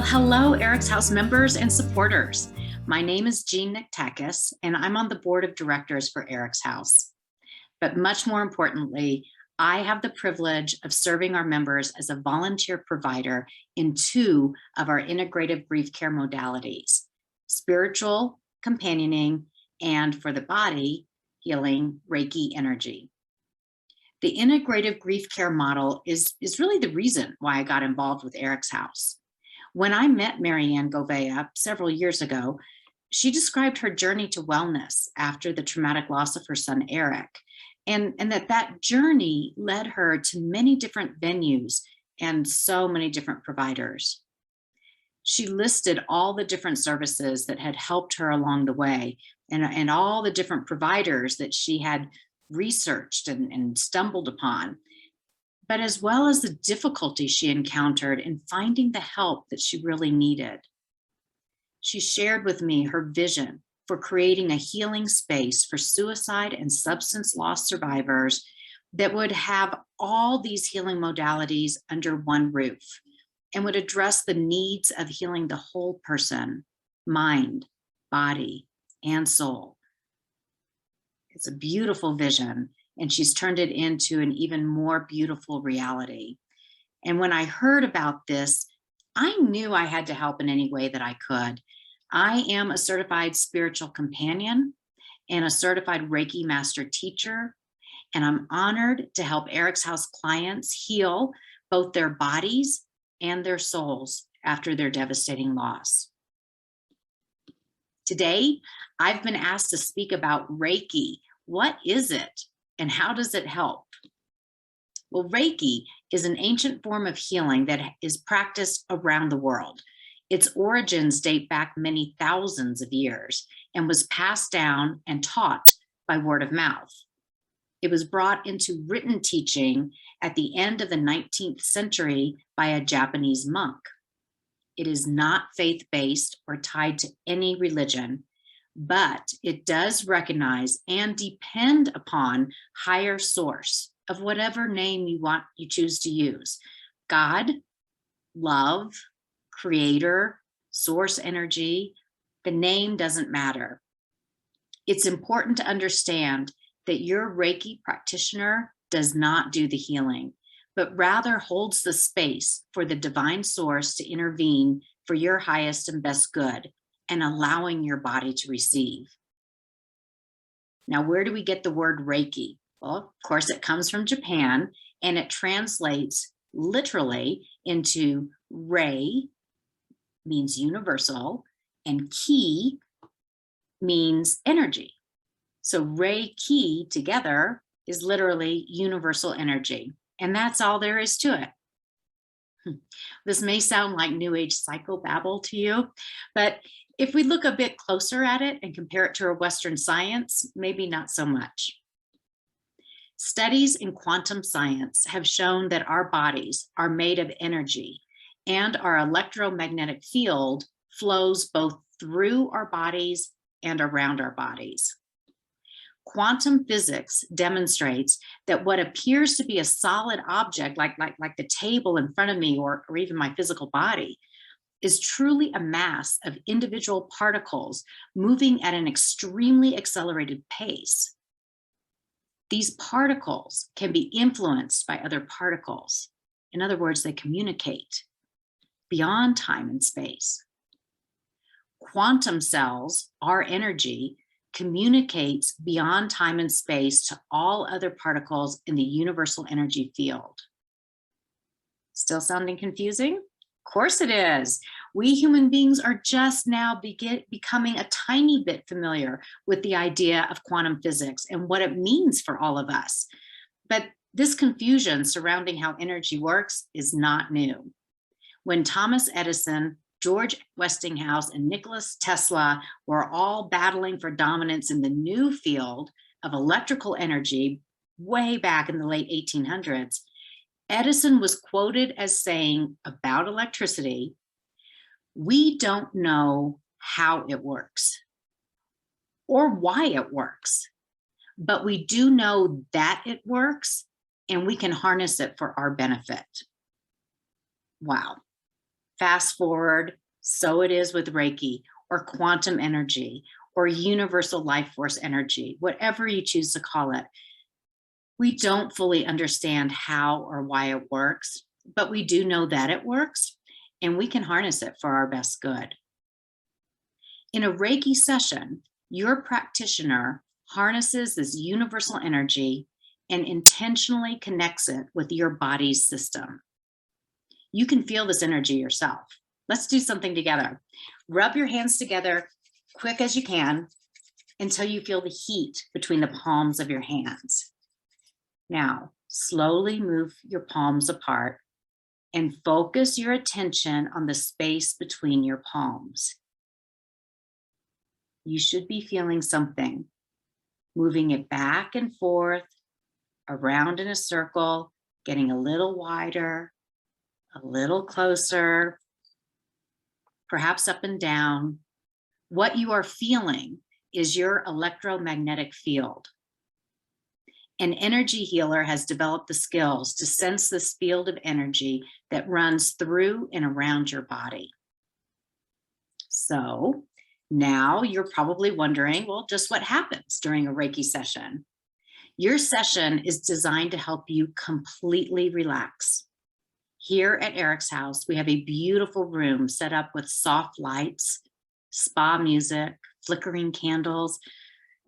Well, hello, Eric's House members and supporters. My name is Jean Niktakis, and I'm on the board of directors for Eric's House. But much more importantly, I have the privilege of serving our members as a volunteer provider in two of our integrative grief care modalities, spiritual companioning, and for the body, healing Reiki energy. The integrative grief care model is really the reason why I got involved with Eric's House. When I met Marianne Gouveia several years ago, she described her journey to wellness after the traumatic loss of her son, Eric, and that journey led her to many different venues and so many different providers. She listed all the different services that had helped her along the way and all the different providers that she had researched and stumbled upon, but as well as the difficulty she encountered in finding the help that she really needed. She shared with me her vision for creating a healing space for suicide and substance loss survivors that would have all these healing modalities under one roof and would address the needs of healing the whole person, mind, body, and soul. It's a beautiful vision, and she's turned it into an even more beautiful reality. And when I heard about this, I knew I had to help in any way that I could. I am a certified spiritual companion and a certified Reiki master teacher, and I'm honored to help Eric's House clients heal both their bodies and their souls after their devastating loss. Today, I've been asked to speak about Reiki. What is it and how does it help? Well, Reiki is an ancient form of healing that is practiced around the world. Its origins date back many thousands of years and was passed down and taught by word of mouth. It was brought into written teaching at the end of the 19th century by a Japanese monk. It is not faith-based or tied to any religion, but it does recognize and depend upon higher source of whatever name you choose to use. God, love, creator, source energy, the name doesn't matter. It's important to understand that your Reiki practitioner does not do the healing, but rather holds the space for the divine source to intervene for your highest and best good and allowing your body to receive. Now, where do we get the word Reiki? Well, of course, it comes from Japan, and it translates literally into Rei, means universal, and Ki means energy. So Reiki together is literally universal energy, and that's all there is to it. This may sound like New Age psychobabble to you, but if we look a bit closer at it and compare it to a Western science, maybe not so much. Studies in quantum science have shown that our bodies are made of energy, and our electromagnetic field flows both through our bodies and around our bodies. Quantum physics demonstrates that what appears to be a solid object, like the table in front of me or even my physical body, is truly a mass of individual particles moving at an extremely accelerated pace. These particles can be influenced by other particles. In other words, they communicate beyond time and space. Quantum cells, our energy, communicates beyond time and space to all other particles in the universal energy field. Still sounding confusing? Of course it is. We human beings are just now becoming a tiny bit familiar with the idea of quantum physics and what it means for all of us. But this confusion surrounding how energy works is not new. When Thomas Edison, George Westinghouse, and Nikola Tesla were all battling for dominance in the new field of electrical energy way back in the late 1800s, Edison was quoted as saying about electricity, "We don't know how it works or why it works, but we do know that it works and we can harness it for our benefit." Wow. Fast forward, so it is with Reiki or quantum energy or universal life force energy, whatever you choose to call it. We don't fully understand how or why it works, but we do know that it works and we can harness it for our best good. In a Reiki session, your practitioner harnesses this universal energy and intentionally connects it with your body's system. You can feel this energy yourself. Let's do something together. Rub your hands together quick as you can until you feel the heat between the palms of your hands. Now, slowly move your palms apart and focus your attention on the space between your palms. You should be feeling something, moving it back and forth, around in a circle, getting a little wider, a little closer, perhaps up and down. What you are feeling is your electromagnetic field. An energy healer has developed the skills to sense this field of energy that runs through and around your body. So now you're probably wondering, well, just what happens during a Reiki session? Your session is designed to help you completely relax. Here at Eric's house, we have a beautiful room set up with soft lights, spa music, flickering candles,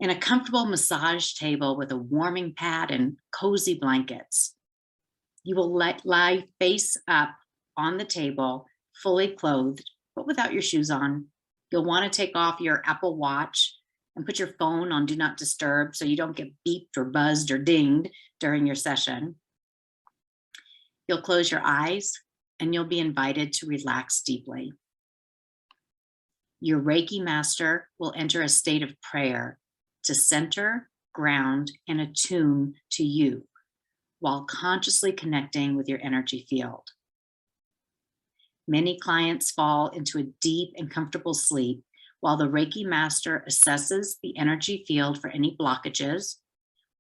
and a comfortable massage table with a warming pad and cozy blankets. You will lie face up on the table, fully clothed, but without your shoes on. You'll want to take off your Apple Watch and put your phone on Do Not Disturb so you don't get beeped or buzzed or dinged during your session. You'll close your eyes and you'll be invited to relax deeply. Your Reiki master will enter a state of prayer to center, ground, and attune to you while consciously connecting with your energy field. Many clients fall into a deep and comfortable sleep while the Reiki master assesses the energy field for any blockages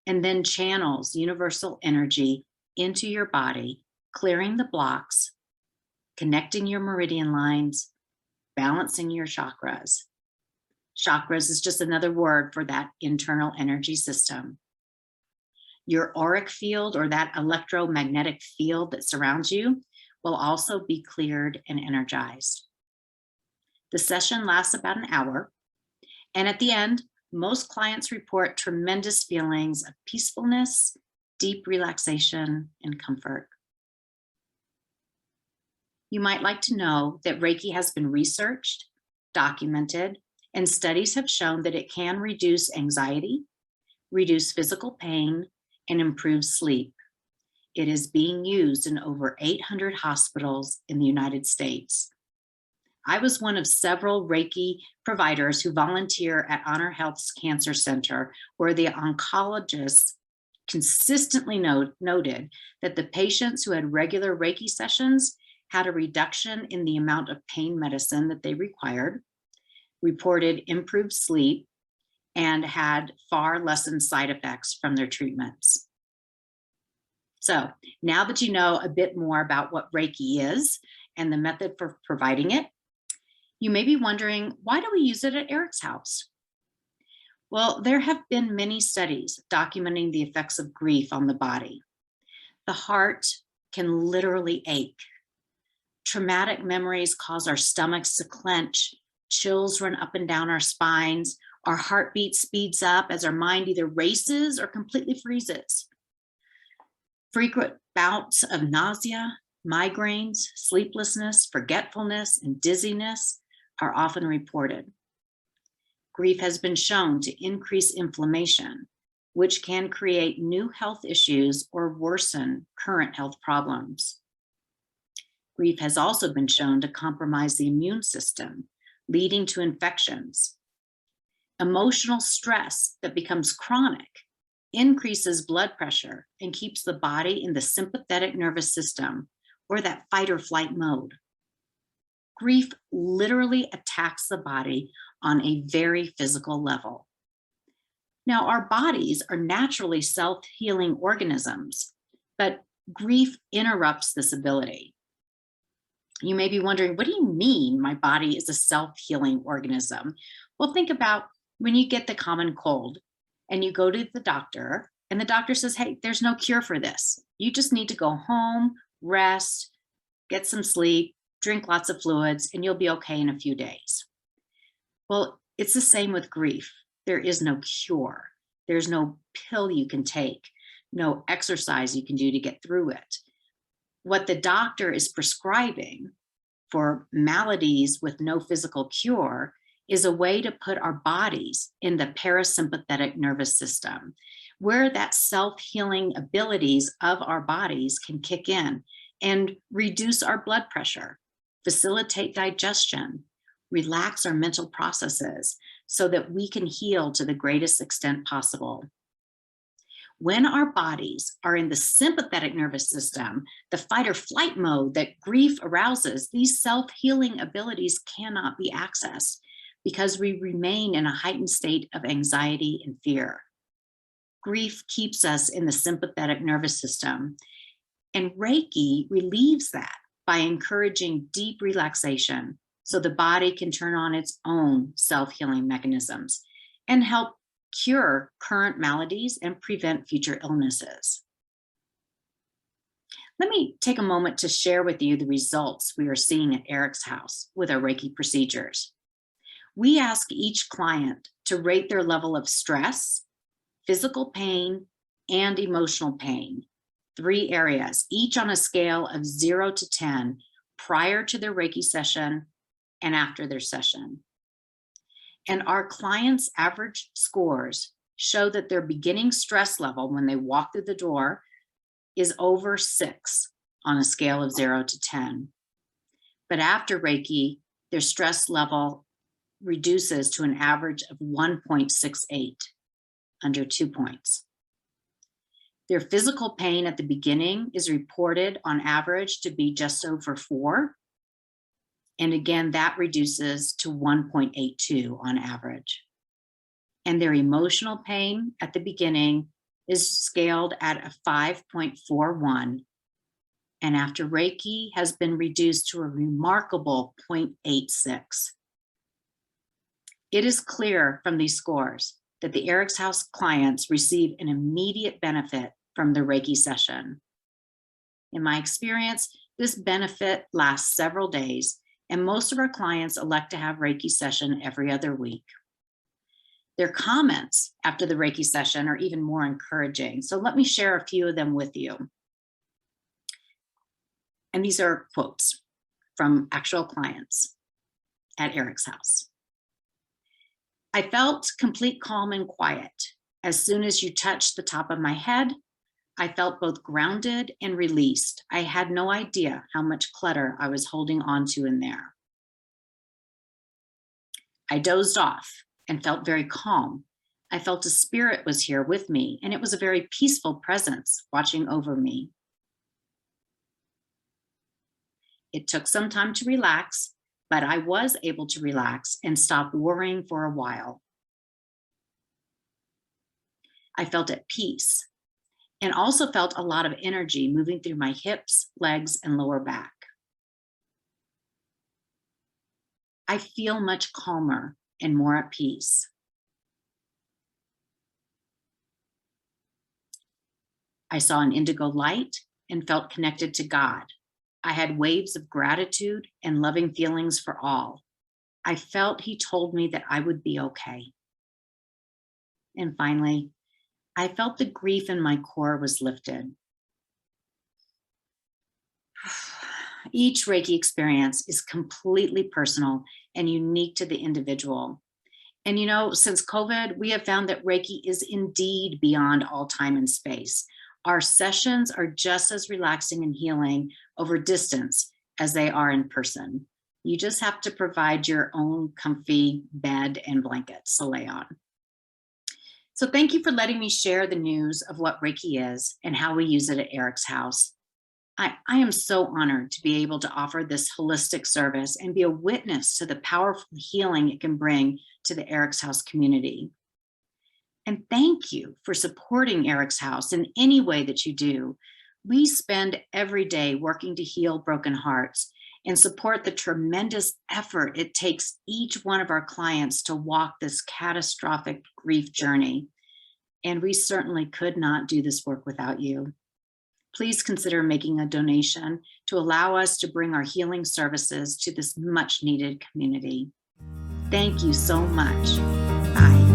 and then channels universal energy into your body, clearing the blocks, connecting your meridian lines, balancing your chakras. Chakras is just another word for that internal energy system. Your auric field, or that electromagnetic field that surrounds you, will also be cleared and energized. The session lasts about an hour, and at the end, most clients report tremendous feelings of peacefulness, deep relaxation, and comfort. You might like to know that Reiki has been researched, documented, and studies have shown that it can reduce anxiety, reduce physical pain, and improve sleep. It is being used in over 800 hospitals in the United States. I was one of several Reiki providers who volunteer at Honor Health's Cancer Center, where the oncologists consistently noted that the patients who had regular Reiki sessions had a reduction in the amount of pain medicine that they required, reported improved sleep, and had far lessened side effects from their treatments. So now that you know a bit more about what Reiki is and the method for providing it, you may be wondering, why do we use it at Eric's house? Well, there have been many studies documenting the effects of grief on the body. The heart can literally ache. Traumatic memories cause our stomachs to clench, chills run up and down our spines, our heartbeat speeds up as our mind either races or completely freezes. Frequent bouts of nausea, migraines, sleeplessness, forgetfulness, and dizziness are often reported. Grief has been shown to increase inflammation, which can create new health issues or worsen current health problems. Grief has also been shown to compromise the immune system, leading to infections. Emotional stress that becomes chronic increases blood pressure and keeps the body in the sympathetic nervous system, or that fight or flight mode. Grief literally attacks the body on a very physical level. Now, our bodies are naturally self-healing organisms, but grief interrupts this ability. You may be wondering, what do you mean my body is a self-healing organism? Well, think about when you get the common cold and you go to the doctor and the doctor says, hey, there's no cure for this. You just need to go home, rest, get some sleep, drink lots of fluids, and you'll be okay in a few days. Well, it's the same with grief. There is no cure. There's no pill you can take, no exercise you can do to get through it. What the doctor is prescribing for maladies with no physical cure is a way to put our bodies in the parasympathetic nervous system, where that self-healing abilities of our bodies can kick in and reduce our blood pressure, facilitate digestion, relax our mental processes so that we can heal to the greatest extent possible. When our bodies are in the sympathetic nervous system, the fight or flight mode that grief arouses, these self-healing abilities cannot be accessed because we remain in a heightened state of anxiety and fear. Grief keeps us in the sympathetic nervous system, and Reiki relieves that by encouraging deep relaxation so the body can turn on its own self-healing mechanisms and help cure current maladies and prevent future illnesses. Let me take a moment to share with you the results we are seeing at Eric's house with our Reiki procedures. We ask each client to rate their level of stress, physical pain, and emotional pain, 3 areas, each on a scale of 0 to 10, prior to their Reiki session and after their session. And our clients' average scores show that their beginning stress level when they walk through the door is over 6 on a scale of 0 to 10. But after Reiki, their stress level reduces to an average of 1.68, under 2 points. Their physical pain at the beginning is reported on average to be just over 4. And again, that reduces to 1.82 on average. And their emotional pain at the beginning is scaled at a 5.41. And after Reiki has been reduced to a remarkable 0.86. It is clear from these scores that the Eric's House clients receive an immediate benefit from the Reiki session. In my experience, this benefit lasts several days, and most of our clients elect to have Reiki session every other week. Their comments after the Reiki session are even more encouraging. So let me share a few of them with you. And these are quotes from actual clients at Eric's House. I felt complete calm and quiet. As soon as you touched the top of my head, I felt both grounded and released. I had no idea how much clutter I was holding on to in there. I dozed off and felt very calm. I felt a spirit was here with me, and it was a very peaceful presence watching over me. It took some time to relax, but I was able to relax and stop worrying for a while. I felt at peace and also felt a lot of energy moving through my hips, legs, and lower back. I feel much calmer and more at peace. I saw an indigo light and felt connected to God. I had waves of gratitude and loving feelings for all. I felt He told me that I would be okay. And finally, I felt the grief in my core was lifted. Each Reiki experience is completely personal and unique to the individual. And you know, since COVID, we have found that Reiki is indeed beyond all time and space. Our sessions are just as relaxing and healing over distance as they are in person. You just have to provide your own comfy bed and blankets to lay on. So thank you for letting me share the news of what Reiki is and how we use it at Eric's House. I am so honored to be able to offer this holistic service and be a witness to the powerful healing it can bring to the Eric's House community. And thank you for supporting Eric's House in any way that you do. We spend every day working to heal broken hearts, and support the tremendous effort it takes each one of our clients to walk this catastrophic grief journey. And we certainly could not do this work without you. Please consider making a donation to allow us to bring our healing services to this much needed community. Thank you so much. Bye.